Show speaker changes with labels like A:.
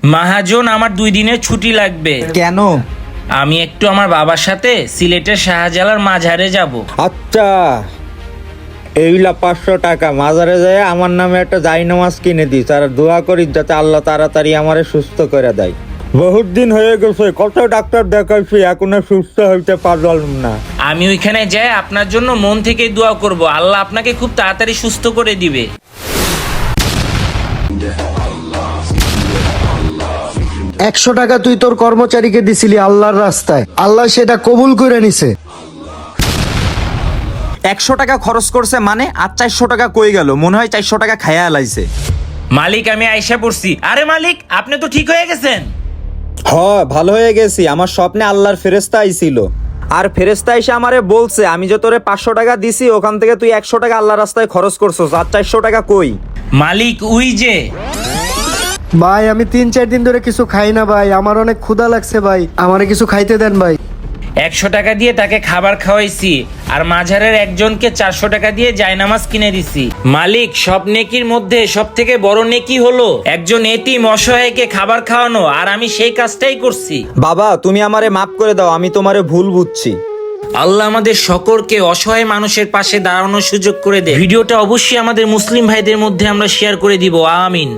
A: মহাজন, আমার 2 দিনের ছুটি লাগবে।
B: কেন?
A: আমি একটু আমার বাবার সাথে সিলেটের শাহজালাল মাজারে যাব।
B: আচ্ছা, এইলা 500 টাকা মাজারে যায় আমার নামে একটা জায়নামাজ কিনে দিস আর দোয়া করি যাতে আল্লাহ তাড়াতাড়ি আমারে সুস্থ করে দেয়। বহুত দিন হয়ে গেছে, কত ডাক্তার দেখাইছি, এখনো সুস্থ হইতে পারলাম না।
A: আমি ওইখানে যাই আপনার জন্য মন থেকে দোয়া করব, আল্লাহ আপনাকে খুব তাড়াতাড়ি সুস্থ করে দিবে।
C: 100 টাকা তুই তোর কর্মচারীকে দিছিলি আল্লাহর রাস্তায়, আল্লাহ সেটা কবুল করে নিছে।
B: 100 টাকা খরচ করছে মানে আর 400 টাকা কই গেল? মনে হয় 400 টাকা খায়া লাইছে।
A: মালিক, আমি আয়সা পড়ছি। আরে মালিক, আপনি তো ঠিক হয়ে গেছেন।
B: ভালো হয়ে গেছি। আমার স্বপ্নে আল্লাহর ফেরেশতা আইছিল, আর ফেরেশতা এসে আমারে বলছে আমি যে তোরে 500 টাকা দিছি ওখান থেকে তুই 100 টাকা আল্লাহর রাস্তায় খরচ করছস, আর 400 টাকা কই?
A: মালিক, উই যে
C: ভাই আমি 3-4 দিন ধরে কিছু খাই না ভাই, আমার অনেক ক্ষুধা লাগছে ভাই, আমারে কিছু খাইতে দেন ভাই।
A: 100 টাকা দিয়ে তাকে খাবার খাওয়াইছি, আর মাঝারের একজনকে 400 টাকা দিয়ে জায়নামাজ কিনে দিছি। মালিক, সব নেকির মধ্যে সব থেকে বড় নেকি হলো একজন এতিম অসহায়কে খাবার খাওয়ানো, আর আমি সেই কাজটাই করছি।
B: বাবা, তুমি আমারে মাফ করে দাও, আমি তোমারে ভুল বুঝছি।
A: আল্লাহ আমাদের সকলকে অসহায় মানুষের পাশে দাঁড়ানোর সুযোগ করে দেয়। ভিডিওটা অবশ্যই আমাদের মুসলিম ভাইদের মধ্যে আমরা শেয়ার করে দিব। আমিন।